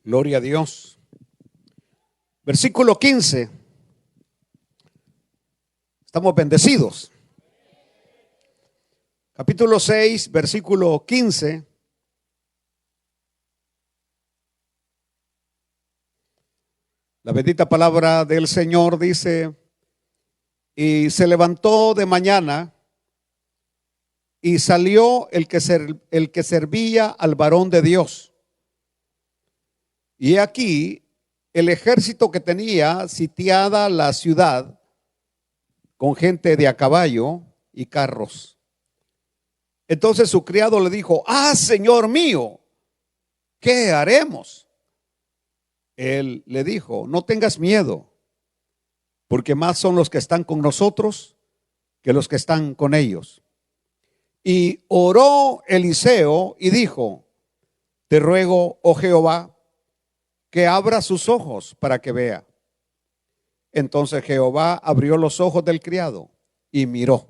Gloria a Dios. Versículo 15. Estamos bendecidos. Capítulo 6, versículo 15. La bendita palabra del Señor dice: y se levantó de mañana y salió el que servía al varón de Dios. Y aquí el ejército que tenía sitiada la ciudad con gente de a caballo y carros. Entonces su criado le dijo: Señor mío, ¿qué haremos? Él le dijo: no tengas miedo, porque más son los que están con nosotros que los que están con ellos. Y oró Eliseo y dijo: te ruego, oh Jehová, que abra sus ojos para que vea. Entonces Jehová abrió los ojos del criado y miró.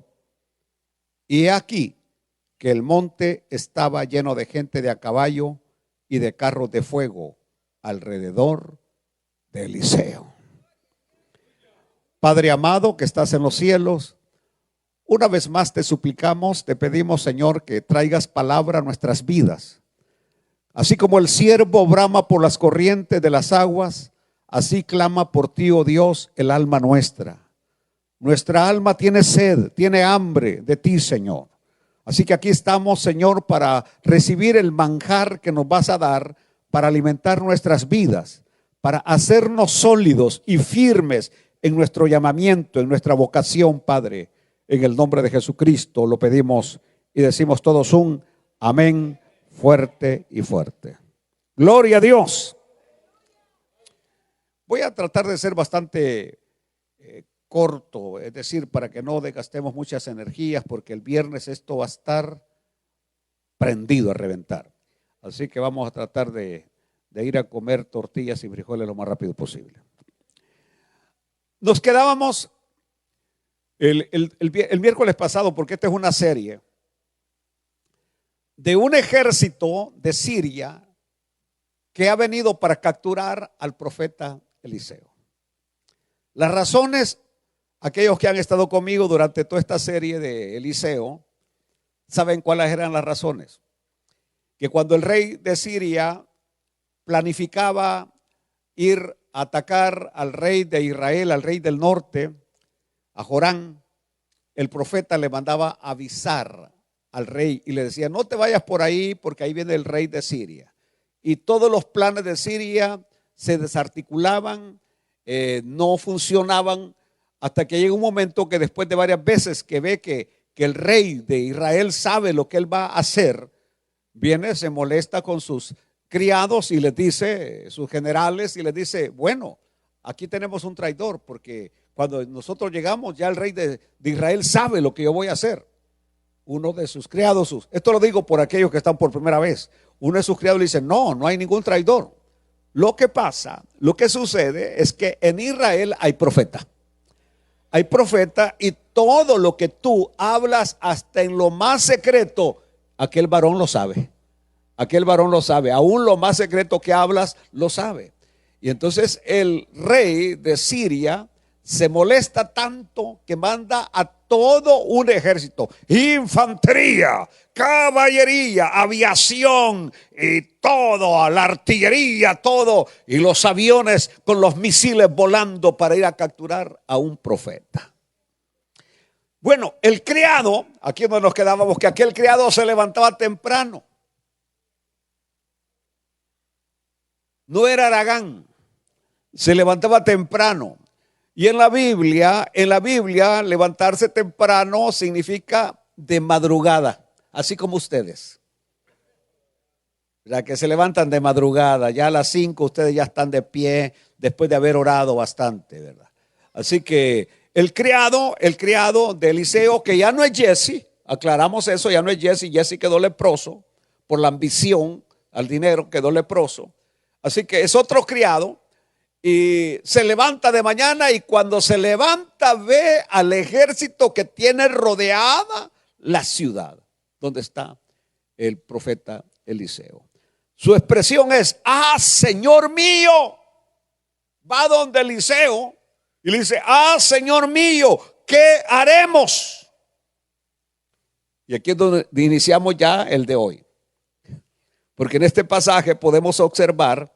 Y he aquí que el monte estaba lleno de gente de a caballo y de carros de fuego alrededor de Eliseo. Padre amado que estás en los cielos, una vez más te suplicamos, te pedimos, Señor, que traigas palabra a nuestras vidas. Así como el ciervo brama por las corrientes de las aguas, así clama por ti, oh Dios, el alma nuestra. Nuestra alma tiene sed, tiene hambre de ti, Señor. Así que aquí estamos, Señor, para recibir el manjar que nos vas a dar, para alimentar nuestras vidas, para hacernos sólidos y firmes en nuestro llamamiento, en nuestra vocación, Padre. En el nombre de Jesucristo lo pedimos y decimos todos un amén fuerte y fuerte. Gloria a Dios. Voy a tratar de ser bastante corto, es decir, para que no desgastemos muchas energías, porque el viernes esto va a estar prendido a reventar. Así que vamos a tratar de ir a comer tortillas y frijoles lo más rápido posible. Nos quedábamos el miércoles pasado, porque esta es una serie de un ejército de Siria que ha venido para capturar al profeta Eliseo. Las razones, aquellos que han estado conmigo durante toda esta serie de Eliseo, saben cuáles eran las razones. Que cuando el rey de Siria planificaba ir a atacar al rey de Israel, al rey del norte, a Jorán, el profeta le mandaba avisar al rey y le decía: no te vayas por ahí porque ahí viene el rey de Siria. Y todos los planes de Siria se desarticulaban, no funcionaban, hasta que llega un momento que después de varias veces que ve que el rey de Israel sabe lo que él va a hacer, viene, se molesta con sus criados y les dice, sus generales, y les dice: bueno, aquí tenemos un traidor, porque cuando nosotros llegamos ya el rey de Israel sabe lo que yo voy a hacer. Uno de sus criados, esto lo digo por aquellos que están por primera vez, uno de sus criados le dice: no hay ningún traidor. Lo que pasa, lo que sucede es que en Israel hay profeta. Hay profeta, y todo lo que tú hablas hasta en lo más secreto, aquel varón lo sabe. Aquel varón lo sabe, aún lo más secreto que hablas lo sabe. Y entonces el rey de Siria se molesta tanto que manda a todo un ejército, infantería, caballería, aviación y todo, la artillería, todo, y los aviones con los misiles volando para ir a capturar a un profeta. Bueno, el criado, aquí donde nos quedábamos, que aquel criado se levantaba temprano. No era Aragán, se levantaba temprano. Y en la Biblia, levantarse temprano significa de madrugada, así como ustedes. La que se levantan de madrugada, ya a las 5 ustedes ya están de pie después de haber orado bastante, ¿verdad? Así que el criado de Eliseo, que ya no es Jesse, aclaramos eso, ya no es Jesse quedó leproso por la ambición al dinero, quedó leproso. Así que es otro criado. Y se levanta de mañana, y cuando se levanta ve al ejército que tiene rodeada la ciudad donde está el profeta Eliseo. Su expresión es: ¡ah, Señor mío! Va donde Eliseo y le dice: ¡ah, Señor mío! ¿Qué haremos? Y aquí es donde iniciamos ya el de hoy. Porque en este pasaje podemos observar,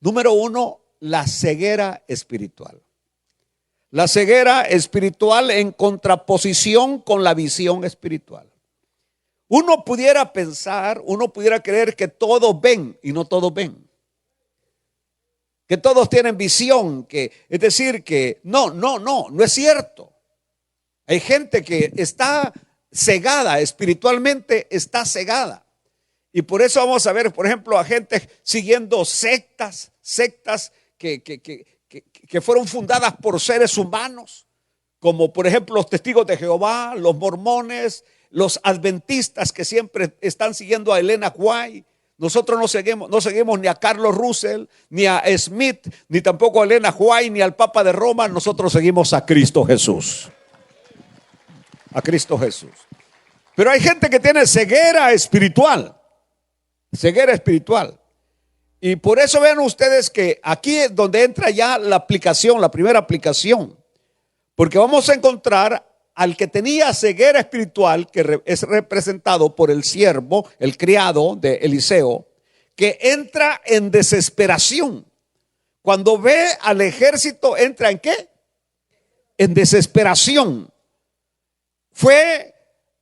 número uno, la ceguera espiritual. La ceguera espiritual en contraposición con la visión espiritual. Uno pudiera pensar, uno pudiera creer que todos ven y no todos ven. Que todos tienen visión, es decir, que no es cierto. Hay gente que está cegada, espiritualmente está cegada. Y por eso vamos a ver, por ejemplo, a gente siguiendo sectas que fueron fundadas por seres humanos, como por ejemplo los testigos de Jehová, los mormones, los adventistas que siempre están siguiendo a Elena White. Nosotros no seguimos ni a Carlos Russell, ni a Smith, ni tampoco a Elena White, ni al Papa de Roma. Nosotros seguimos a Cristo Jesús. A Cristo Jesús. Pero hay gente que tiene ceguera espiritual. Ceguera espiritual. Y por eso vean ustedes que aquí es donde entra ya la aplicación, la primera aplicación. Porque vamos a encontrar al que tenía ceguera espiritual, que es representado por el siervo, el criado de Eliseo, que entra en desesperación. Cuando ve al ejército, ¿entra en qué? En desesperación. Fue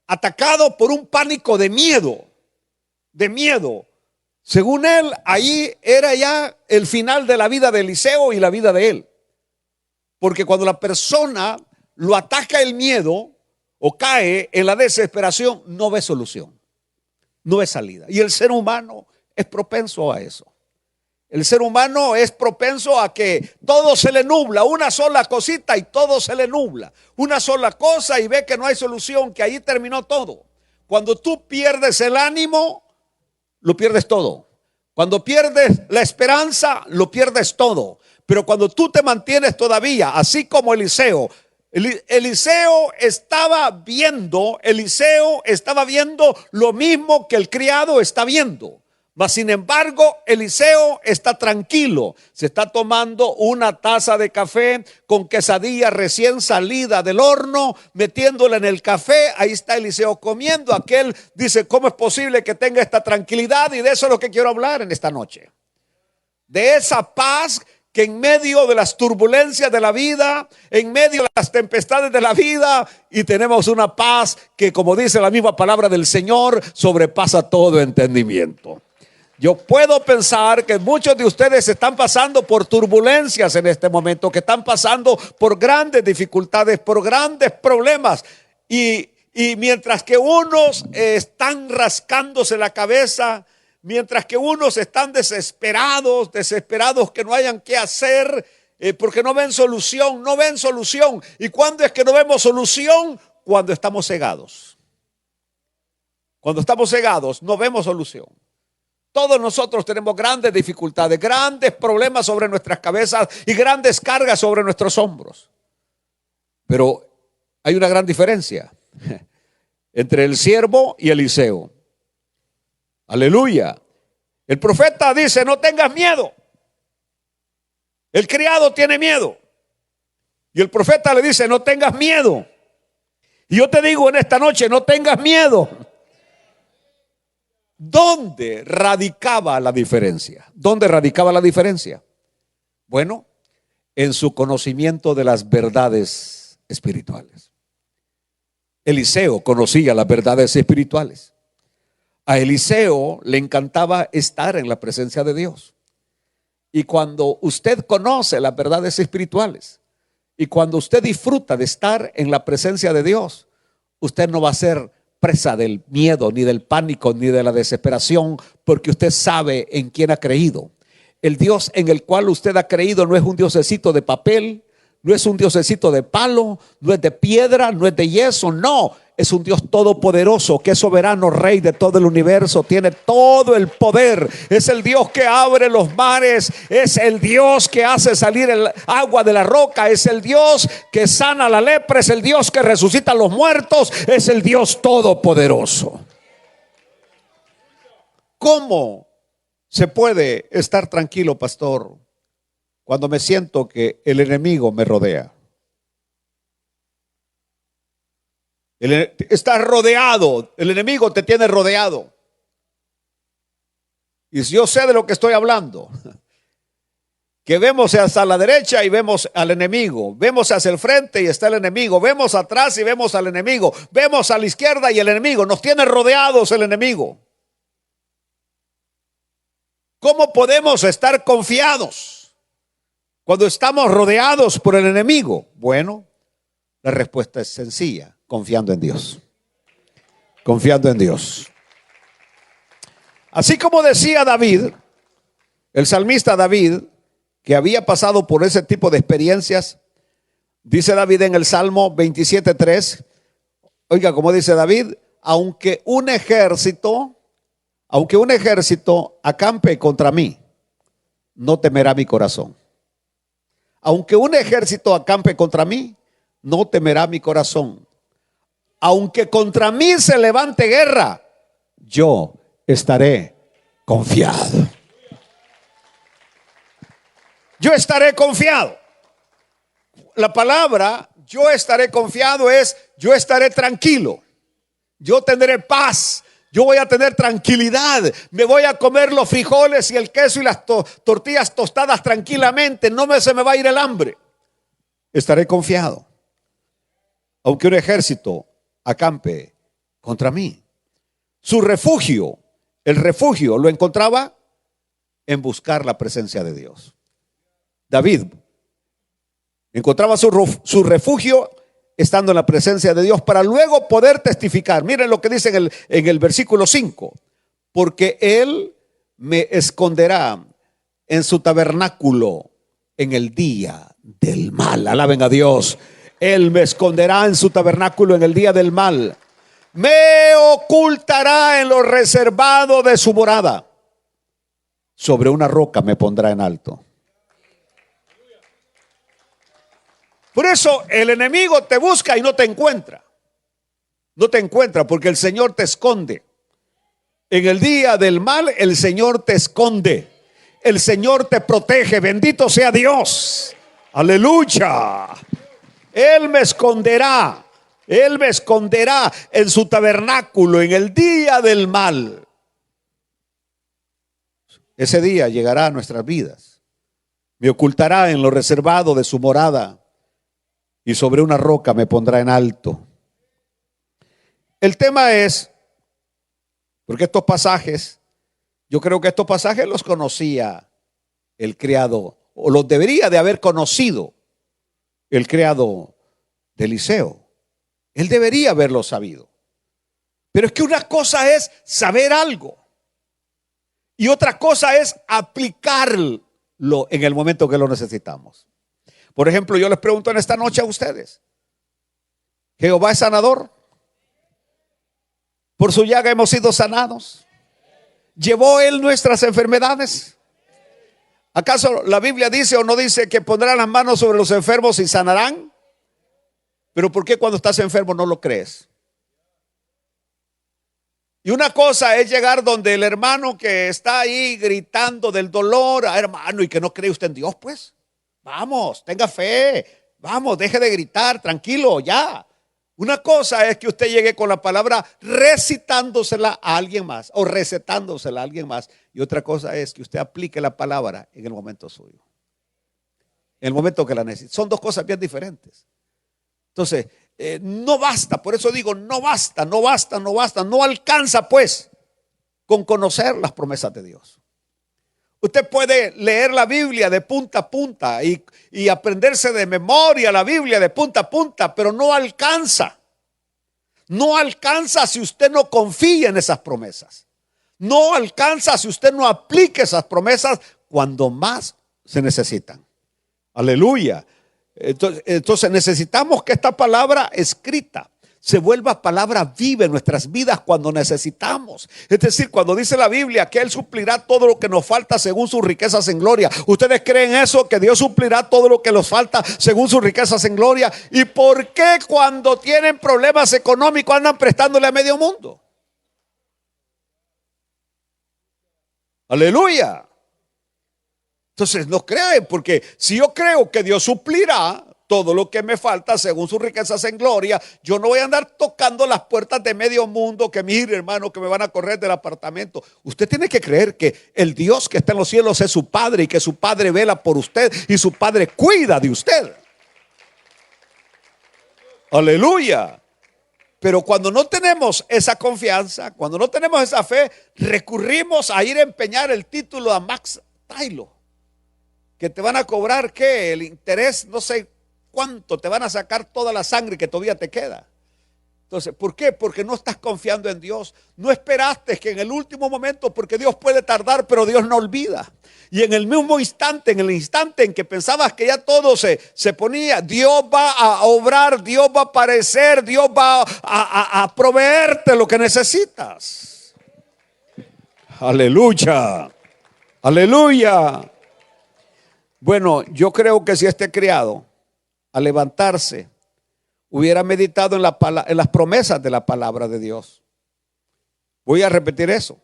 atacado por un pánico de miedo. Según él, ahí era ya el final de la vida de Eliseo y la vida de él. Porque cuando la persona lo ataca el miedo o cae en la desesperación, no ve solución, no ve salida. Y el ser humano es propenso a eso. El ser humano es propenso a que todo se le nubla, una sola cosita y todo se le nubla. Una sola cosa y ve que no hay solución, que ahí terminó todo. Cuando tú pierdes el ánimo, lo pierdes todo. Cuando pierdes la esperanza, lo pierdes todo. Pero cuando tú te mantienes todavía, así como Eliseo estaba viendo lo mismo que el criado está viendo. Mas sin embargo, Eliseo está tranquilo. Se está tomando una taza de café con quesadilla recién salida del horno, metiéndola en el café. Ahí está Eliseo comiendo. Aquel dice: ¿cómo es posible que tenga esta tranquilidad? Y de eso es lo que quiero hablar en esta noche. De esa paz que en medio de las turbulencias de la vida, en medio de las tempestades de la vida, y tenemos una paz que, como dice la misma palabra del Señor, sobrepasa todo entendimiento. Yo puedo pensar que muchos de ustedes están pasando por turbulencias en este momento, que están pasando por grandes dificultades, por grandes problemas. Y mientras que unos están rascándose la cabeza, mientras que unos están desesperados que no hayan qué hacer, porque no ven solución. ¿Y cuándo es que no vemos solución? Cuando estamos cegados. Cuando estamos cegados no vemos solución. Todos nosotros tenemos grandes dificultades, grandes problemas sobre nuestras cabezas y grandes cargas sobre nuestros hombros. Pero hay una gran diferencia entre el siervo y Eliseo. Aleluya. El profeta dice: no tengas miedo. El criado tiene miedo. Y el profeta le dice: no tengas miedo. Y yo te digo en esta noche: no tengas miedo. ¿Dónde radicaba la diferencia? ¿Dónde radicaba la diferencia? Bueno, en su conocimiento de las verdades espirituales. Eliseo conocía las verdades espirituales. A Eliseo le encantaba estar en la presencia de Dios. Y cuando usted conoce las verdades espirituales y cuando usted disfruta de estar en la presencia de Dios, usted no va a ser presa del miedo, ni del pánico, ni de la desesperación, porque usted sabe en quién ha creído. El Dios en el cual usted ha creído no es un diosecito de papel, no es un diosecito de palo, no es de piedra, no es de yeso, no. Es un Dios todopoderoso, que es soberano, rey de todo el universo, tiene todo el poder. Es el Dios que abre los mares, es el Dios que hace salir el agua de la roca, es el Dios que sana la lepra, es el Dios que resucita a los muertos, es el Dios todopoderoso. ¿Cómo se puede estar tranquilo, pastor, cuando me siento que el enemigo me rodea. Estás rodeado, el enemigo te tiene rodeado. Y yo sé de lo que estoy hablando. Que vemos hacia la derecha y vemos al enemigo. Vemos hacia el frente y está el enemigo. Vemos atrás y vemos al enemigo. Vemos a la izquierda y el enemigo. Nos tiene rodeados el enemigo. ¿Cómo podemos estar confiados cuando estamos rodeados por el enemigo? Bueno, la respuesta es sencilla: confiando en Dios. Confiando en Dios. Así como decía David, el salmista David, que había pasado por ese tipo de experiencias, dice David en el Salmo 27:3, oiga como dice David: aunque un ejército acampe contra mí, no temerá mi corazón. Aunque un ejército acampe contra mí, no temerá mi corazón. Aunque contra mí se levante guerra, yo estaré confiado. Yo estaré confiado. La palabra yo estaré confiado es yo estaré tranquilo. Yo tendré paz. Yo voy a tener tranquilidad. Me voy a comer los frijoles y el queso y las tortillas tostadas tranquilamente. Se me va a ir el hambre. Estaré confiado. Aunque un ejército acampe contra mí. Su refugio, el refugio lo encontraba en buscar la presencia de Dios. David encontraba su refugio estando en la presencia de Dios para luego poder testificar. Miren lo que dice en el versículo 5. Porque Él me esconderá en su tabernáculo en el día del mal. Alaben a Dios. Él me esconderá en su tabernáculo en el día del mal. Me ocultará en lo reservado de su morada. Sobre una roca me pondrá en alto. Por eso el enemigo te busca y no te encuentra. No te encuentra porque el Señor te esconde. En el día del mal el Señor te esconde. El Señor te protege. Bendito sea Dios. Aleluya. Él me esconderá. Él me esconderá en su tabernáculo en el día del mal. Ese día llegará a nuestras vidas. Me ocultará en lo reservado de su morada. Y sobre una roca me pondrá en alto. El tema es, porque estos pasajes, yo creo que estos pasajes los conocía el criado, o los debería de haber conocido el criado de Eliseo. Él debería haberlo sabido. Pero es que una cosa es saber algo y otra cosa es aplicarlo en el momento que lo necesitamos. Por ejemplo, yo les pregunto en esta noche a ustedes: ¿Jehová es sanador? ¿Por su llaga hemos sido sanados? ¿Llevó Él nuestras enfermedades? ¿Acaso la Biblia dice o no dice que pondrán las manos sobre los enfermos y sanarán? Pero ¿por qué cuando estás enfermo no lo crees? Y una cosa es llegar donde el hermano que está ahí gritando del dolor: hermano, ¿y que no cree usted en Dios? Pues vamos, tenga fe, vamos, deje de gritar, tranquilo, ya. Una cosa es que usted llegue con la palabra recitándosela a alguien más o recetándosela a alguien más. Y otra cosa es que usted aplique la palabra en el momento suyo, en el momento que la necesite. Son dos cosas bien diferentes. Entonces, no basta, por eso digo, no basta, no alcanza pues con conocer las promesas de Dios. Usted puede leer la Biblia de punta a punta y aprenderse de memoria la Biblia de punta a punta, pero no alcanza. No alcanza si usted no confía en esas promesas. No alcanza si usted no aplica esas promesas cuando más se necesitan. Aleluya. Entonces necesitamos que esta palabra escrita se vuelva palabra viva en nuestras vidas cuando necesitamos. Es decir, cuando dice la Biblia que Él suplirá todo lo que nos falta según sus riquezas en gloria. ¿Ustedes creen eso? Que Dios suplirá todo lo que nos falta según sus riquezas en gloria. ¿Y por qué cuando tienen problemas económicos andan prestándole a medio mundo? Aleluya. Entonces no creen, porque si yo creo que Dios suplirá todo lo que me falta según sus riquezas en gloria, yo no voy a andar tocando las puertas de medio mundo que mire, hermano, que me van a correr del apartamento. Usted tiene que creer que el Dios que está en los cielos es su Padre y que su Padre vela por usted y su Padre cuida de usted. Aleluya. Pero cuando no tenemos esa confianza, cuando no tenemos esa fe, recurrimos a ir a empeñar el título a Max Taylor, que te van a cobrar, ¿qué? El interés, no sé cuánto, te van a sacar toda la sangre que todavía te queda. Entonces, ¿por qué? Porque no estás confiando en Dios. No esperaste que en el último momento, porque Dios puede tardar, pero Dios no olvida. Y en el mismo instante, en el instante en que pensabas que ya todo se ponía, Dios va a obrar, Dios va a aparecer, Dios va a proveerte lo que necesitas. Aleluya, aleluya. Bueno, yo creo que si este criado, al levantarse, hubiera meditado en las promesas de la palabra de Dios. Voy a repetir eso.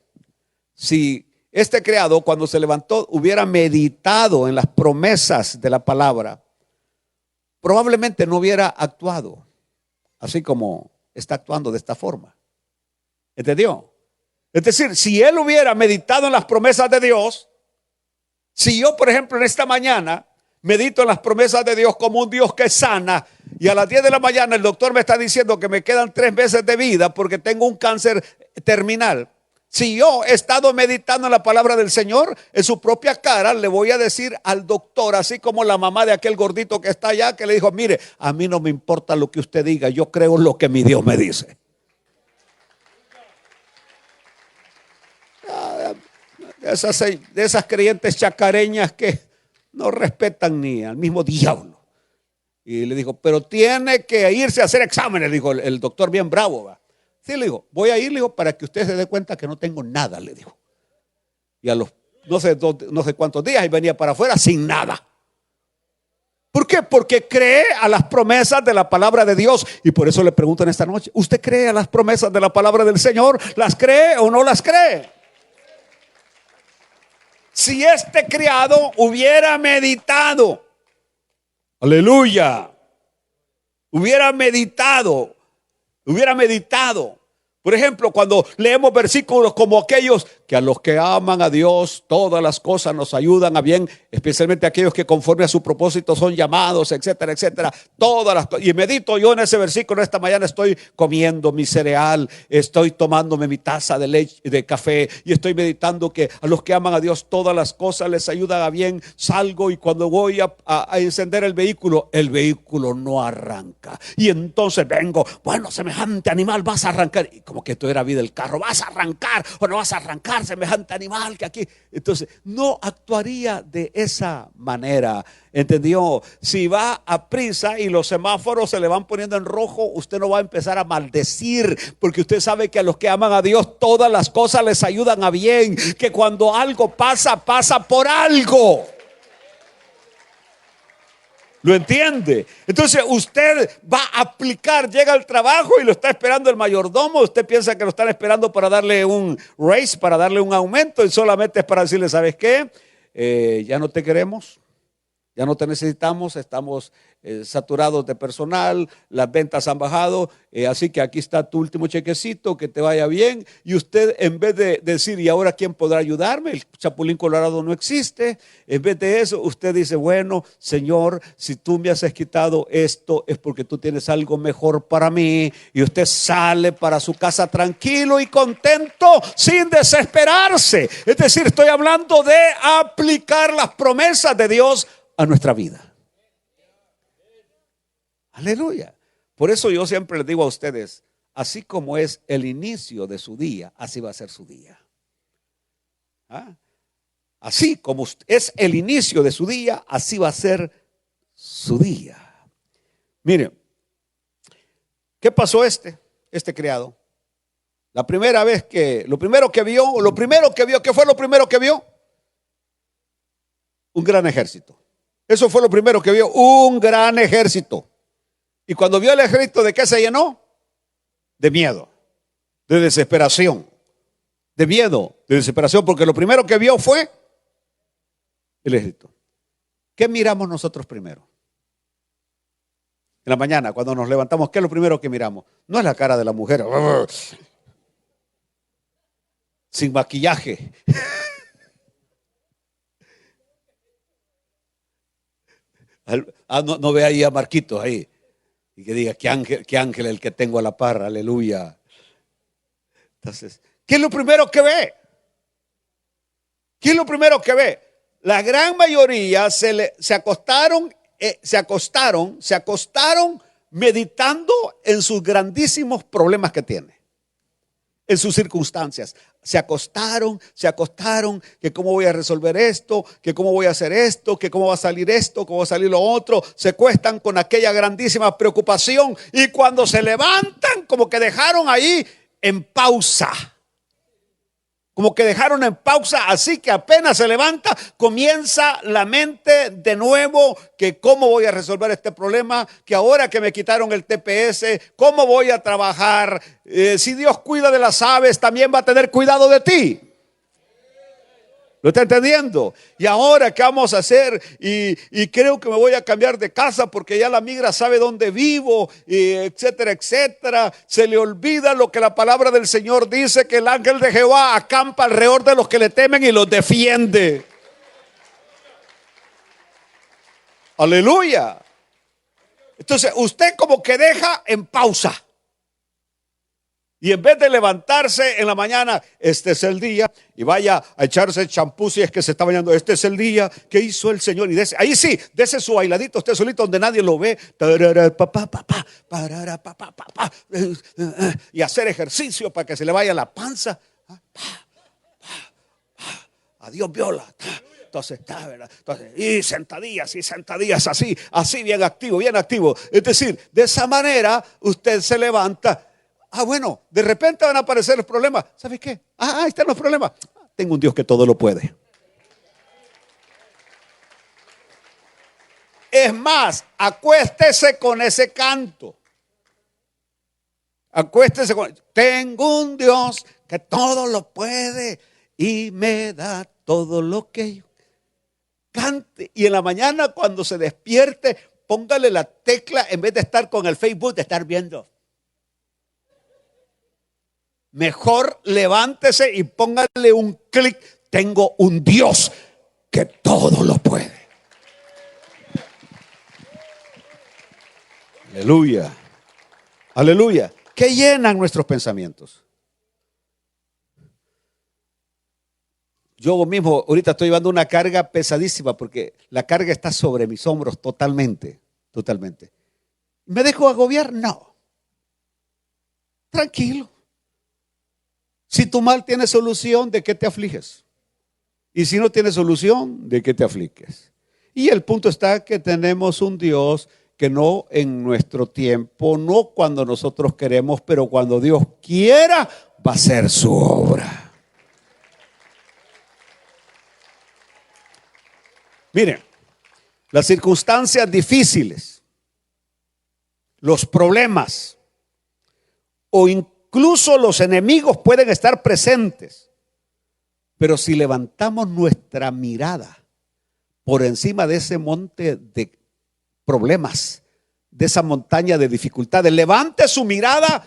Si este criado, cuando se levantó, hubiera meditado en las promesas de la palabra, probablemente no hubiera actuado así como está actuando de esta forma. ¿Entendió? Es decir, si él hubiera meditado en las promesas de Dios, si yo, por ejemplo, en esta mañana medito en las promesas de Dios como un Dios que sana, y a las 10 de la mañana el doctor me está diciendo que me quedan 3 meses de vida porque tengo un cáncer terminal. Si yo he estado meditando en la palabra del Señor, en su propia cara le voy a decir al doctor, así como la mamá de aquel gordito que está allá, que le dijo: mire, a mí no me importa lo que usted diga, yo creo lo que mi Dios me dice. De esas creyentes chacareñas que no respetan ni al mismo diablo. Y le dijo: pero tiene que irse a hacer exámenes, dijo el doctor bien bravo, ¿va? Sí, le dijo: voy a ir, le dijo, para que usted se dé cuenta que no tengo nada, le dijo. Y a los no sé cuántos días y venía para afuera sin nada. ¿Por qué? Porque cree a las promesas de la palabra de Dios. Y por eso le pregunto en esta noche: ¿usted cree a las promesas de la palabra del Señor? ¿Las cree o no las cree? Si este criado hubiera meditado, aleluya, hubiera meditado. Por ejemplo, cuando leemos versículos como aquellos que a los que aman a Dios, todas las cosas nos ayudan a bien, especialmente aquellos que conforme a su propósito son llamados, etcétera, etcétera. Todas las cosas. Y medito yo en ese versículo. Esta mañana estoy comiendo mi cereal, estoy tomándome mi taza de leche, de café, y estoy meditando que a los que aman a Dios, todas las cosas les ayudan a bien. Salgo y cuando voy a encender el vehículo no arranca. Y entonces vengo: bueno, semejante animal, vas a arrancar. Y como que esto era vida del carro: vas a arrancar o no vas a arrancar, semejante animal que aquí. Entonces no actuaría de esa manera, ¿entendió? Si va a prisa y los semáforos se le van poniendo en rojo, usted no va a empezar a maldecir, porque usted sabe que a los que aman a Dios todas las cosas les ayudan a bien, que cuando algo pasa por algo. ¿Lo entiende? Entonces usted va a aplicar, llega al trabajo y lo está esperando el mayordomo. Usted piensa que lo están esperando para darle un raise, para darle un aumento, y solamente es para decirle: ¿sabes qué? Ya no te queremos, ya no te necesitamos, estamos saturados de personal, las ventas han bajado, así que aquí está tu último chequecito, que te vaya bien. Y usted, en vez de decir: ¿y ahora quién podrá ayudarme? El chapulín colorado no existe. En vez de eso, usted dice: bueno, Señor, si tú me has quitado esto, es porque tú tienes algo mejor para mí. Y usted sale para su casa tranquilo y contento, sin desesperarse. Es decir, estoy hablando de aplicar las promesas de Dios a nuestra vida. Aleluya. Por eso yo siempre les digo a ustedes: así como es el inicio de su día, así va a ser su día. Así como es el inicio de su día, así va a ser su día. Miren, ¿qué pasó este criado? La primera vez que, lo primero que vio, ¿qué fue lo primero que vio? Un gran ejército. Eso fue lo primero que vio, un gran ejército. Y cuando vio el ejército, ¿de qué se llenó? De miedo, de desesperación. de miedo, de desesperación, porque lo primero que vio fue el Egipto. ¿Qué miramos nosotros primero? En la mañana, cuando nos levantamos, ¿qué es lo primero que miramos? No es la cara de la mujer sin maquillaje. No ve ahí a Marquitos ahí y que diga, qué ángel el que tengo a la par, aleluya. Entonces, ¿qué es lo primero que ve? ¿Qué es lo primero que ve? La gran mayoría se acostaron meditando en sus grandísimos problemas que tiene, en sus circunstancias. Se acostaron, que cómo voy a resolver esto, que cómo voy a hacer esto, que cómo va a salir esto, cómo va a salir lo otro. Se cuestan con aquella grandísima preocupación y cuando se levantan como que dejaron ahí en pausa. Como que dejaron en pausa, así que apenas se levanta, comienza la mente de nuevo, que cómo voy a resolver este problema, que ahora que me quitaron el TPS, cómo voy a trabajar. Si Dios cuida de las aves, también va a tener cuidado de ti. ¿Lo está entendiendo? Y ahora, ¿qué vamos a hacer? Y creo que me voy a cambiar de casa porque ya la migra sabe dónde vivo, y etcétera, etcétera. Se le olvida lo que la palabra del Señor dice, que el ángel de Jehová acampa alrededor de los que le temen y los defiende. Aleluya. Entonces, usted como que deja en pausa. Y en vez de levantarse en la mañana, este es el día, y vaya a echarse champú si es que se está bañando, este es el día que hizo el Señor. Y ahí sí, dese su bailadito usted solito donde nadie lo ve. Y hacer ejercicio para que se le vaya la panza. Adiós viola. Entonces, y sentadillas así bien activo. Es decir, de esa manera usted se levanta. Bueno, de repente van a aparecer los problemas. ¿Sabes qué? Ahí están los problemas. Tengo un Dios que todo lo puede. Es más, acuéstese con ese canto. Tengo un Dios que todo lo puede y me da todo lo que yo cante. Y en la mañana cuando se despierte, póngale la tecla en vez de estar con el Facebook, de estar viendo. Mejor levántese y póngale un clic. Tengo un Dios que todo lo puede. Aleluya. Aleluya. ¿Qué llenan nuestros pensamientos? Yo mismo ahorita estoy llevando una carga pesadísima porque la carga está sobre mis hombros totalmente. ¿Me dejo agobiar? No. Tranquilo. Si tu mal tiene solución, ¿de qué te afliges? Y si no tiene solución, ¿de qué te afliges? Y el punto está que tenemos un Dios que no en nuestro tiempo, no cuando nosotros queremos, pero cuando Dios quiera, va a ser su obra. Miren, las circunstancias difíciles, los problemas o incluso los enemigos pueden estar presentes, pero si levantamos nuestra mirada por encima de ese monte de problemas, de esa montaña de dificultades, levante su mirada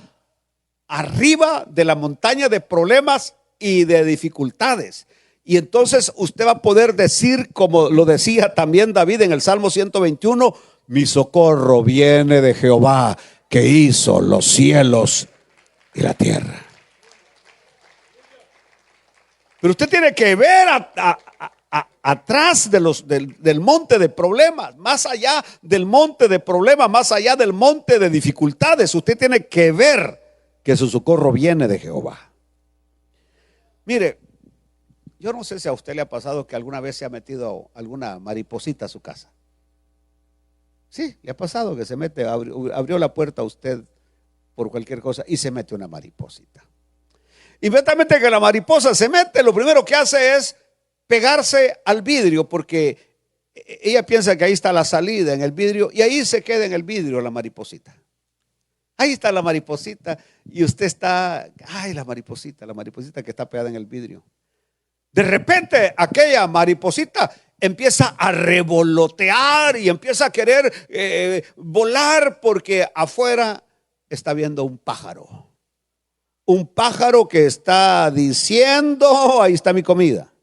arriba de la montaña de problemas y de dificultades. Y entonces usted va a poder decir, como lo decía también David en el Salmo 121, mi socorro viene de Jehová, que hizo los cielos y la tierra. Pero usted tiene que ver atrás del monte de problemas, más allá del monte de problemas, más allá del monte de dificultades. Usted tiene que ver que su socorro viene de Jehová. Mire, yo no sé si a usted le ha pasado que alguna vez se ha metido alguna mariposita a su casa. Sí, le ha pasado que se mete, abrió la puerta a usted por cualquier cosa y se mete una mariposita. Inmediatamente que la mariposa se mete, lo primero que hace es pegarse al vidrio, porque ella piensa que ahí está la salida en el vidrio y ahí se queda en el vidrio la mariposita. Ahí está la mariposita y usted está, ay, la mariposita que está pegada en el vidrio. De repente aquella mariposita empieza a revolotear y empieza a querer volar porque afuera está viendo un pájaro. Un pájaro que está diciendo, ahí está mi comida,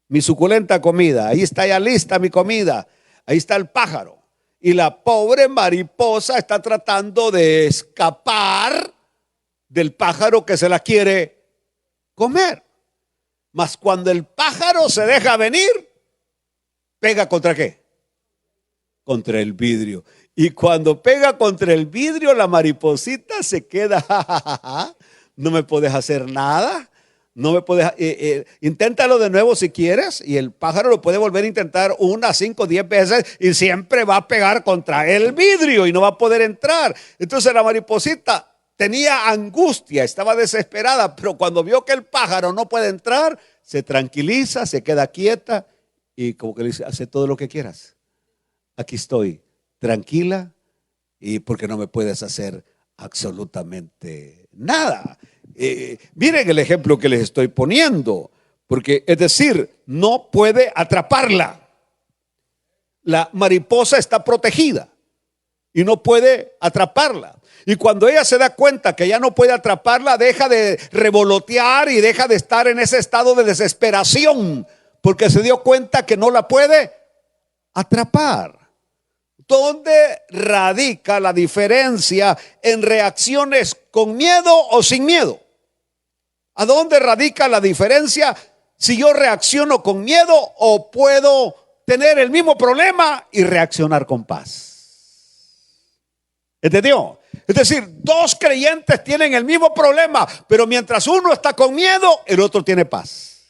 mi suculenta comida, ahí está ya lista mi comida, ahí está el pájaro. Y la pobre mariposa está tratando de escapar del pájaro que se la quiere comer. Mas cuando el pájaro se deja venir, ¿pega contra qué? Contra el vidrio. Y cuando pega contra el vidrio, la mariposita se queda, no me puedes hacer nada, no me puedes, inténtalo de nuevo si quieres. Y el pájaro lo puede volver a intentar 1, 5, 10 veces y siempre va a pegar contra el vidrio y no va a poder entrar. Entonces la mariposita tenía angustia, estaba desesperada, pero cuando vio que el pájaro no puede entrar, se tranquiliza, se queda quieta y como que le dice, hace todo lo que quieras. Aquí estoy, tranquila, y porque no me puedes hacer absolutamente nada. Miren el ejemplo que les estoy poniendo, porque es decir, no puede atraparla. La mariposa está protegida y no puede atraparla. Y cuando ella se da cuenta que ya no puede atraparla, deja de revolotear y deja de estar en ese estado de desesperación, porque se dio cuenta que no la puede atrapar. ¿Dónde radica la diferencia en reacciones con miedo o sin miedo? ¿A dónde radica la diferencia si yo reacciono con miedo o puedo tener el mismo problema y reaccionar con paz? ¿Entendió? Es decir, dos creyentes tienen el mismo problema, pero mientras uno está con miedo, el otro tiene paz.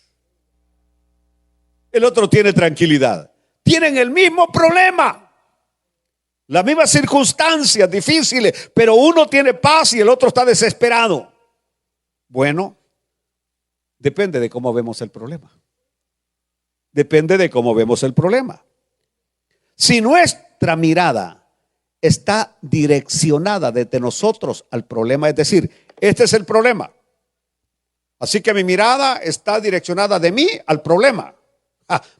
El otro tiene tranquilidad. Tienen el mismo problema, las mismas circunstancias difíciles, pero uno tiene paz y el otro está desesperado. Bueno, depende de cómo vemos el problema. Depende de cómo vemos el problema. Si nuestra mirada está direccionada desde nosotros al problema, es decir, este es el problema, así que mi mirada está direccionada de mí al problema,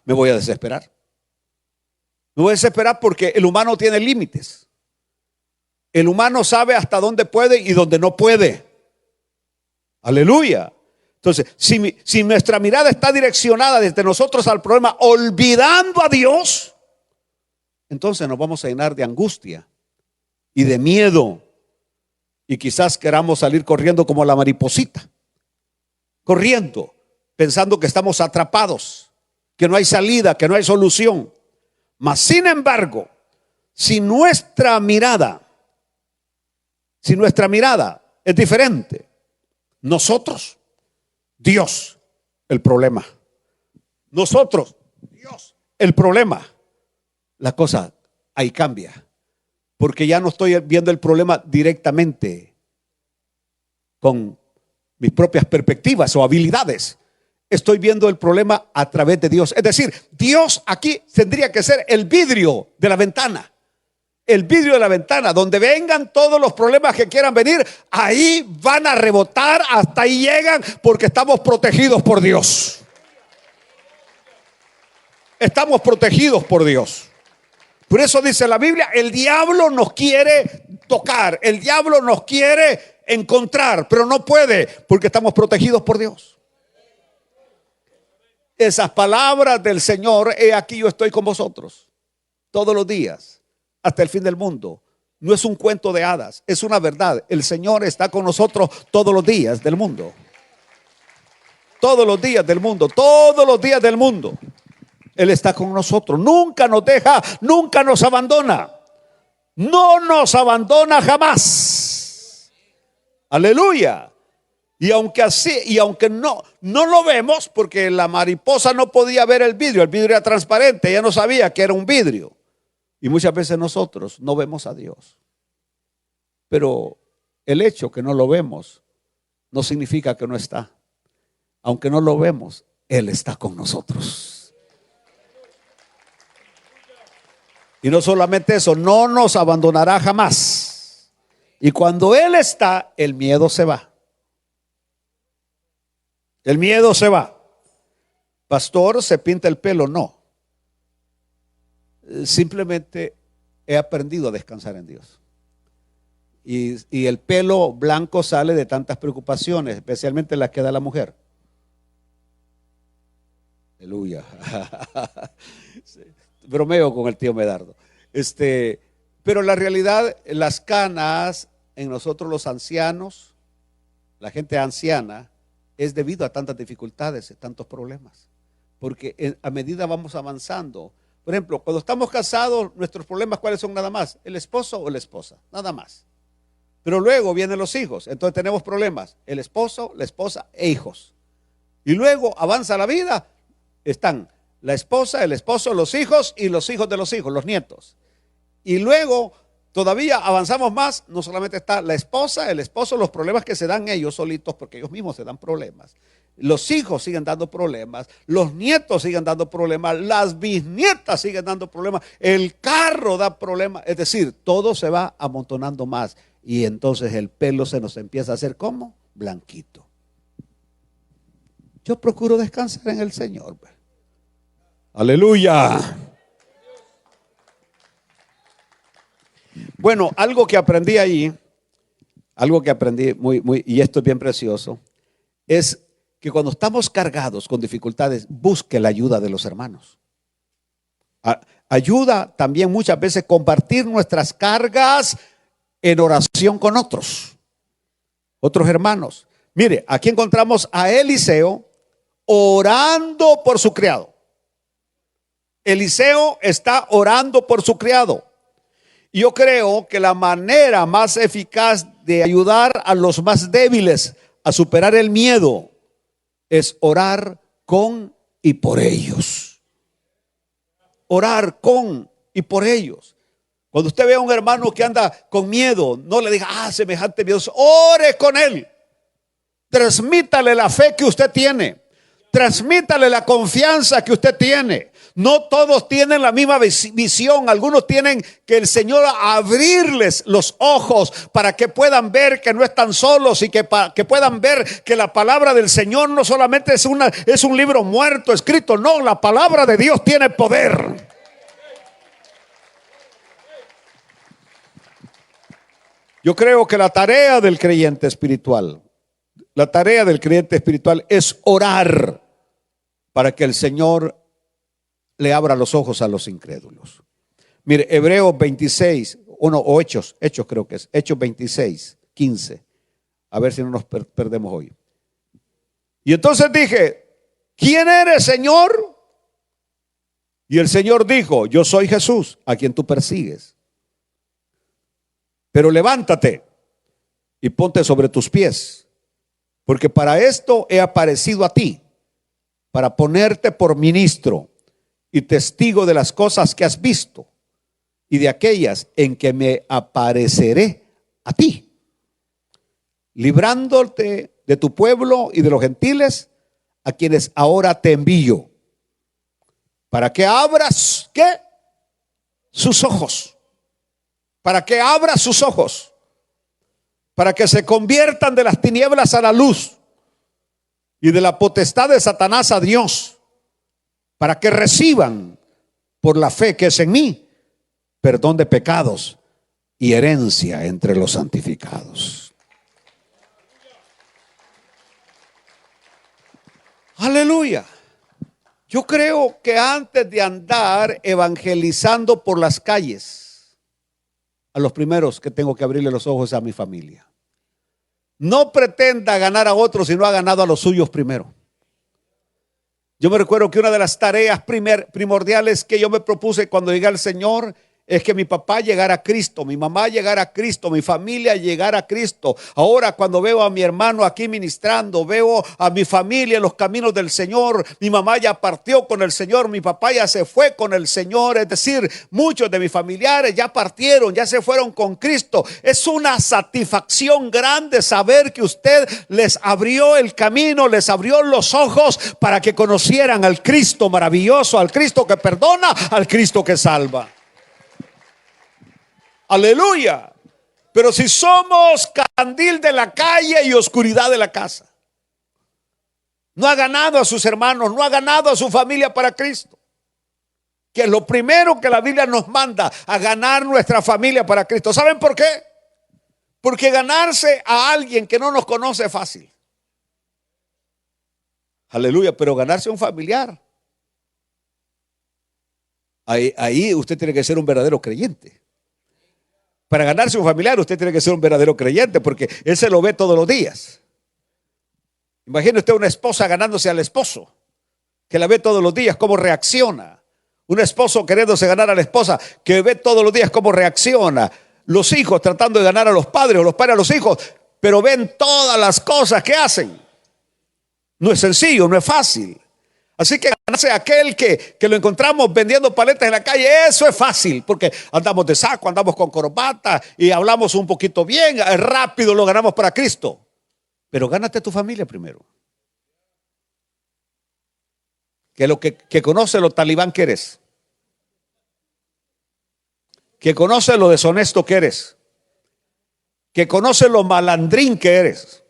me voy a desesperar. Me voy a desesperar porque el humano tiene límites. El humano sabe hasta dónde puede y dónde no puede. Aleluya. Entonces, si nuestra mirada está direccionada desde nosotros al problema, olvidando a Dios, entonces nos vamos a llenar de angustia y de miedo. Y quizás queramos salir corriendo como la mariposita. Corriendo, pensando que estamos atrapados, que no hay salida, que no hay solución. Mas sin embargo, si nuestra mirada es diferente, nosotros, Dios, el problema. Nosotros, Dios, el problema. La cosa ahí cambia, porque ya no estoy viendo el problema directamente con mis propias perspectivas o habilidades. Estoy viendo el problema a través de Dios. Es decir, Dios aquí tendría que ser el vidrio de la ventana. El vidrio de la ventana, donde vengan todos los problemas que quieran venir, ahí van a rebotar, hasta ahí llegan, porque estamos protegidos por Dios. Estamos protegidos por Dios. Por eso dice la Biblia, el diablo nos quiere tocar, el diablo nos quiere encontrar, pero no puede, porque estamos protegidos por Dios. Esas palabras del Señor, he aquí yo estoy con vosotros todos los días hasta el fin del mundo. No es un cuento de hadas, es una verdad. El Señor está con nosotros todos los días del mundo. Todos los días del mundo, todos los días del mundo. Él está con nosotros, nunca nos deja, nunca nos abandona. No nos abandona jamás. Aleluya. Y aunque no lo vemos, porque la mariposa no podía ver el vidrio era transparente, ella no sabía que era un vidrio. Y muchas veces nosotros no vemos a Dios. Pero el hecho que no lo vemos no significa que no está. Aunque no lo vemos, Él está con nosotros. Y no solamente eso, no nos abandonará jamás. Y cuando Él está, el miedo se va. El miedo se va. Pastor, ¿se pinta el pelo? No. Simplemente he aprendido a descansar en Dios. Y el pelo blanco sale de tantas preocupaciones, especialmente las que da la mujer. Aleluya. Bromeo con el tío Medardo. Pero la realidad, las canas en nosotros los ancianos, la gente anciana, es debido a tantas dificultades, tantos problemas. Porque a medida vamos avanzando, por ejemplo, cuando estamos casados, nuestros problemas, ¿cuáles son nada más? El esposo o la esposa, nada más. Pero luego vienen los hijos, entonces tenemos problemas, el esposo, la esposa e hijos. Y luego avanza la vida, están la esposa, el esposo, los hijos y los hijos de los hijos, los nietos. Y luego todavía avanzamos más, no solamente está la esposa, el esposo, los problemas que se dan ellos solitos, porque ellos mismos se dan problemas. Los hijos siguen dando problemas, los nietos siguen dando problemas, las bisnietas siguen dando problemas, el carro da problemas, es decir, todo se va amontonando más y entonces el pelo se nos empieza a hacer como blanquito. Yo procuro descansar en el Señor. Aleluya. Bueno, algo que aprendí ahí, algo que aprendí y esto es bien precioso, es que cuando estamos cargados con dificultades, busque la ayuda de los hermanos. Ayuda también muchas veces compartir nuestras cargas en oración con otros hermanos. Mire, aquí encontramos a Eliseo orando por su criado. Eliseo está orando por su criado. Yo creo que la manera más eficaz de ayudar a los más débiles a superar el miedo es orar con y por ellos. Orar con y por ellos. Cuando usted ve a un hermano que anda con miedo, no le diga, semejante miedo. Ore con él. Transmítale la fe que usted tiene. Transmítale la confianza que usted tiene. No todos tienen la misma visión. Algunos tienen que el Señor abrirles los ojos para que puedan ver que no están solos y que puedan ver que la palabra del Señor no solamente es un libro muerto escrito. No, la palabra de Dios tiene poder. Yo creo que la tarea del creyente espiritual es orar para que el Señor le abra los ojos a los incrédulos. Mire, Hebreos 26, o Hechos creo que es, Hechos 26, 15. A ver si no nos perdemos hoy. Y entonces dije, ¿quién eres, Señor? Y el Señor dijo, yo soy Jesús, a quien tú persigues. Pero levántate y ponte sobre tus pies, porque para esto he aparecido a ti, para ponerte por ministro y testigo de las cosas que has visto y de aquellas en que me apareceré a ti, librándote de tu pueblo y de los gentiles, a quienes ahora te envío, para que abras, ¿qué? Sus ojos, para que abras sus ojos, para que se conviertan de las tinieblas a la luz y de la potestad de Satanás a Dios, para que reciban por la fe que es en mí perdón de pecados y herencia entre los santificados. Aleluya. Yo creo que antes de andar evangelizando por las calles, a los primeros que tengo que abrirle los ojos a mi familia. No pretenda ganar a otros si no ha ganado a los suyos primero. Yo me recuerdo que una de las tareas primordiales que yo me propuse cuando llegué al Señor es que mi papá llegara a Cristo, mi mamá llegara a Cristo, mi familia llegara a Cristo. Ahora cuando veo a mi hermano aquí ministrando, veo a mi familia en los caminos del Señor. Mi mamá ya partió con el Señor, mi papá ya se fue con el Señor. Es decir, muchos de mis familiares ya partieron, ya se fueron con Cristo. Es una satisfacción grande saber que usted les abrió el camino, les abrió los ojos para que conocieran al Cristo maravilloso, al Cristo que perdona, al Cristo que salva. Aleluya. Pero si somos candil de la calle y oscuridad de la casa, no ha ganado a sus hermanos, no ha ganado a su familia para Cristo. Que es lo primero que la Biblia nos manda, a ganar nuestra familia para Cristo. ¿Saben por qué? Porque ganarse a alguien que no nos conoce es fácil. Aleluya, pero ganarse a un familiar, ahí usted tiene que ser un verdadero creyente. Para ganarse un familiar usted tiene que ser un verdadero creyente, porque él se lo ve todos los días. Imagine usted una esposa ganándose al esposo, que la ve todos los días, cómo reacciona. Un esposo queriéndose ganar a la esposa, que ve todos los días cómo reacciona. Los hijos tratando de ganar a los padres, o los padres a los hijos, pero ven todas las cosas que hacen. No es sencillo, no es fácil. Así que ganarse a aquel que lo encontramos vendiendo paletas en la calle, eso es fácil, porque andamos de saco, andamos con corbata y hablamos un poquito bien, rápido lo ganamos para Cristo. Pero gánate tu familia primero. Que conoce lo talibán que eres, que conoce lo deshonesto que eres, que conoce lo malandrín que eres.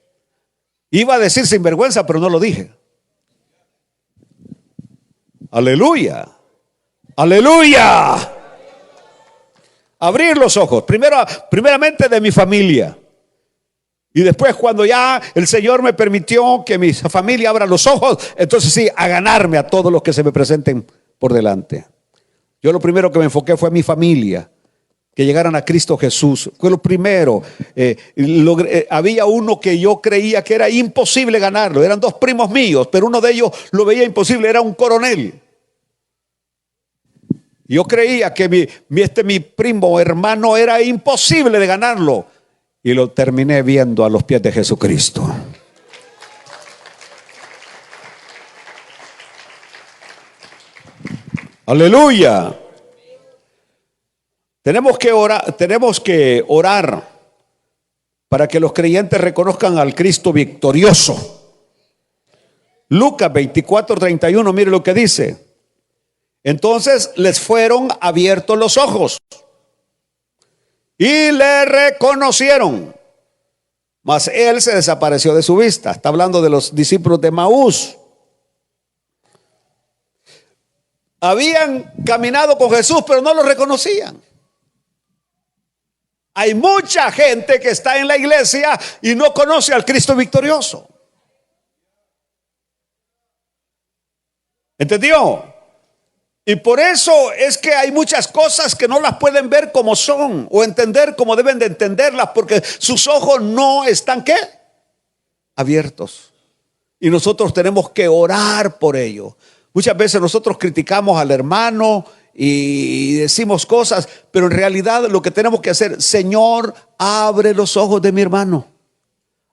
Iba a decir sinvergüenza, pero no lo dije. Aleluya, aleluya. Abrir los ojos, primeramente de mi familia. Y después, cuando ya el Señor me permitió que mi familia abra los ojos, entonces sí, a ganarme a todos los que se me presenten por delante. Yo lo primero que me enfoqué fue mi familia, que llegaran a Cristo Jesús. Fue lo primero. Había uno que yo creía que era imposible ganarlo. Eran dos primos míos, pero uno de ellos lo veía imposible. Era un coronel. Yo creía que mi primo hermano era imposible de ganarlo. Y lo terminé viendo a los pies de Jesucristo. Aleluya. Tenemos que orar para que los creyentes reconozcan al Cristo victorioso. Lucas 24:31, mire lo que dice. Entonces les fueron abiertos los ojos y le reconocieron, mas él se desapareció de su vista. Está hablando de los discípulos de Maús. Habían caminado con Jesús, pero no lo reconocían. Hay mucha gente que está en la iglesia y no conoce al Cristo victorioso. ¿Entendió? Y por eso es que hay muchas cosas que no las pueden ver como son o entender como deben de entenderlas, porque sus ojos no están, ¿qué? Abiertos. Y nosotros tenemos que orar por ello. Muchas veces nosotros criticamos al hermano y decimos cosas, pero en realidad lo que tenemos que hacer, Señor, abre los ojos de mi hermano.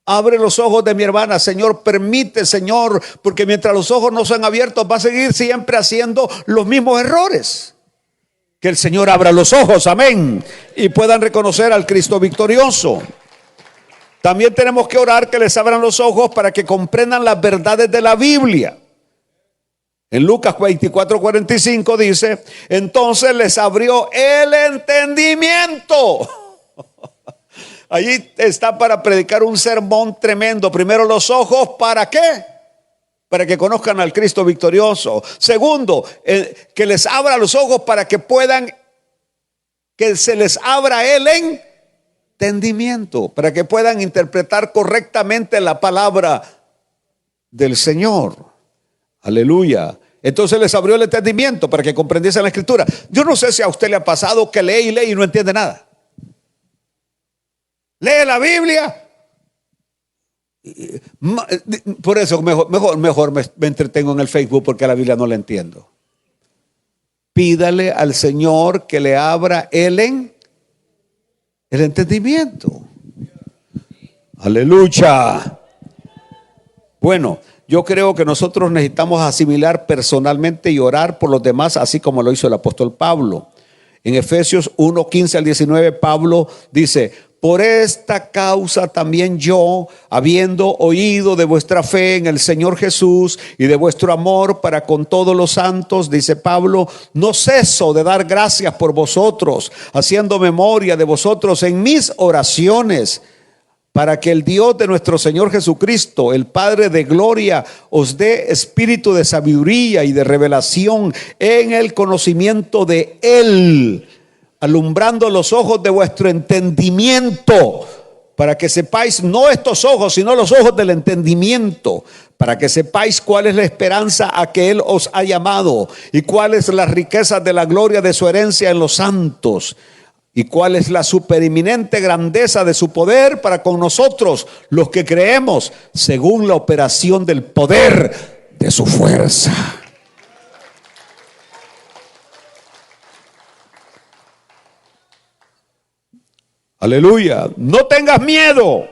Abre los ojos de mi hermana, Señor, permite, Señor, porque mientras los ojos no sean abiertos va a seguir siempre haciendo los mismos errores. Que el Señor abra los ojos, amén, y puedan reconocer al Cristo victorioso. También tenemos que orar que les abran los ojos para que comprendan las verdades de la Biblia. En Lucas 24:45 dice, entonces les abrió el entendimiento. Allí está para predicar un sermón tremendo. Primero los ojos, ¿para qué? Para que conozcan al Cristo victorioso. Segundo, que les abra los ojos para que puedan, que se les abra el entendimiento, para que puedan interpretar correctamente la palabra del Señor. Aleluya. Entonces les abrió el entendimiento para que comprendiesen la Escritura. Yo no sé si a usted le ha pasado que lee y no entiende nada. Lee la Biblia. Por eso mejor me entretengo en el Facebook, porque a la Biblia no la entiendo. Pídale al Señor que le abra el entendimiento. Aleluya. Bueno, yo creo que nosotros necesitamos asimilar personalmente y orar por los demás, así como lo hizo el apóstol Pablo. En Efesios 1:15 al 19, Pablo dice, por esta causa también yo, habiendo oído de vuestra fe en el Señor Jesús y de vuestro amor para con todos los santos, dice Pablo, no ceso de dar gracias por vosotros, haciendo memoria de vosotros en mis oraciones, para que el Dios de nuestro Señor Jesucristo, el Padre de gloria, os dé espíritu de sabiduría y de revelación en el conocimiento de Él, alumbrando los ojos de vuestro entendimiento, para que sepáis, no estos ojos, sino los ojos del entendimiento, para que sepáis cuál es la esperanza a que Él os ha llamado, y cuáles las riquezas de la gloria de su herencia en los santos, y cuál es la supereminente grandeza de su poder para con nosotros, los que creemos, según la operación del poder de su fuerza. Aleluya. No tengas miedo,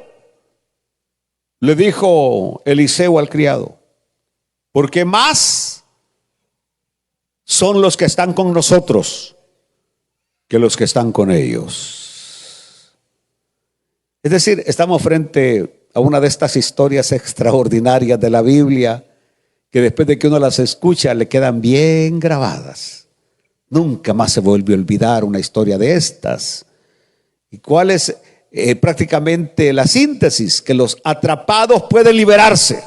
le dijo Eliseo al criado, porque más son los que están con nosotros que los que están con ellos. Es decir, estamos frente a una de estas historias extraordinarias de la Biblia que después de que uno las escucha le quedan bien grabadas. Nunca más se vuelve a olvidar una historia de estas. ¿Y cuál es prácticamente la síntesis? Que los atrapados pueden liberarse.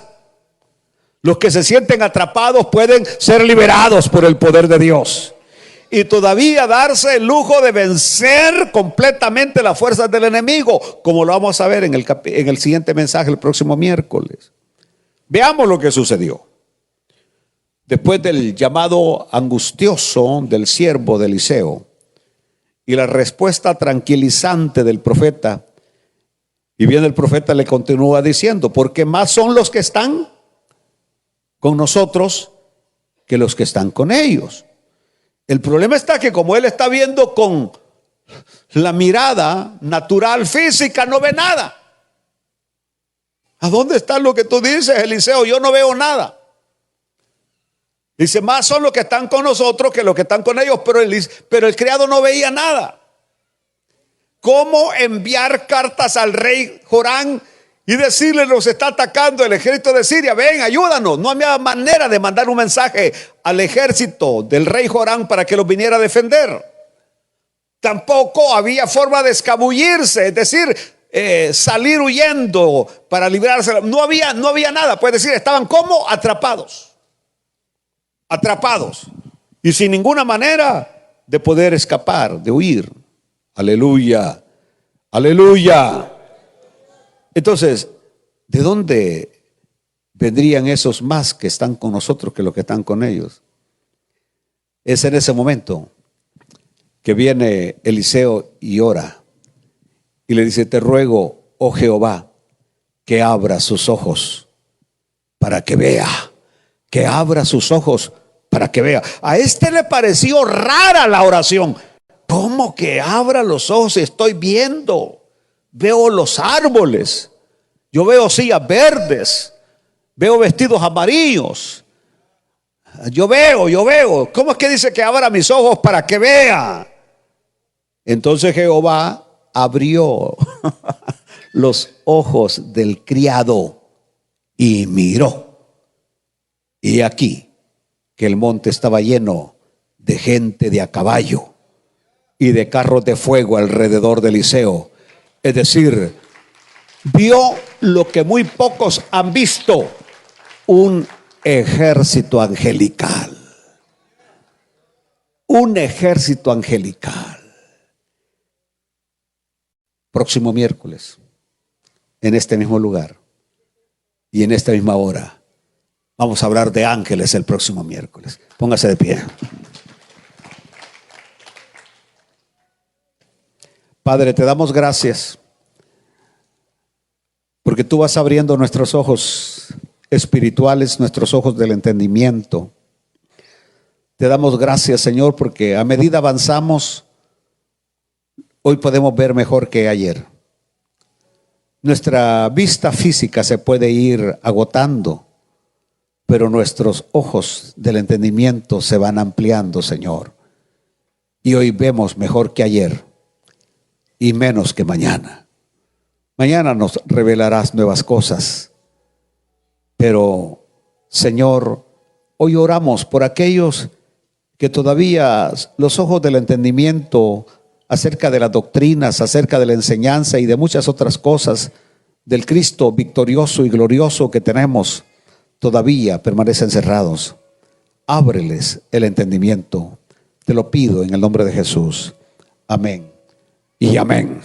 Los que se sienten atrapados pueden ser liberados por el poder de Dios. Y todavía darse el lujo de vencer completamente las fuerzas del enemigo, como lo vamos a ver en el siguiente mensaje el próximo miércoles. Veamos lo que sucedió. Después del llamado angustioso del siervo de Eliseo y la respuesta tranquilizante del profeta, y bien el profeta le continúa diciendo, porque más son los que están con nosotros que los que están con ellos. El problema está que como él está viendo con la mirada natural, física, no ve nada. ¿A dónde está lo que tú dices, Eliseo? Yo no veo nada. Dice, más son los que están con nosotros que los que están con ellos, pero el criado no veía nada. ¿Cómo enviar cartas al rey Joram y decirle, nos está atacando el ejército de Siria, ven, ayúdanos? No había manera de mandar un mensaje al ejército del rey Joram para que los viniera a defender. Tampoco había forma de escabullirse, es decir, salir huyendo para librarse. No había nada, puede decir, estaban como atrapados. Y sin ninguna manera de poder escapar, de huir. Aleluya, aleluya. Entonces, ¿de dónde vendrían esos más que están con nosotros que los que están con ellos? Es en ese momento que viene Eliseo y ora y le dice, te ruego, oh Jehová, que abra sus ojos para que vea, que abra sus ojos para que vea. A este le pareció rara la oración. ¿Cómo que abra los ojos? Estoy viendo. Veo los árboles, yo veo sillas verdes, veo vestidos amarillos, yo veo. ¿Cómo es que dice que abra mis ojos para que vea? Entonces Jehová abrió los ojos del criado y miró, y aquí que el monte estaba lleno de gente de a caballo y de carros de fuego alrededor de Eliseo. Es decir, vio lo que muy pocos han visto, un ejército angelical. Un ejército angelical. Próximo miércoles, en este mismo lugar y en esta misma hora, vamos a hablar de ángeles el próximo miércoles. Póngase de pie. Padre, te damos gracias porque tú vas abriendo nuestros ojos espirituales, nuestros ojos del entendimiento. Te damos gracias, Señor, porque a medida avanzamos, hoy podemos ver mejor que ayer. Nuestra vista física se puede ir agotando, pero nuestros ojos del entendimiento se van ampliando, Señor. Y hoy vemos mejor que ayer y menos que mañana. Mañana nos revelarás nuevas cosas. Pero, Señor, hoy oramos por aquellos que todavía los ojos del entendimiento acerca de las doctrinas, acerca de la enseñanza y de muchas otras cosas del Cristo victorioso y glorioso que tenemos, todavía permanecen cerrados. Ábreles el entendimiento. Te lo pido en el nombre de Jesús. Amén y amén.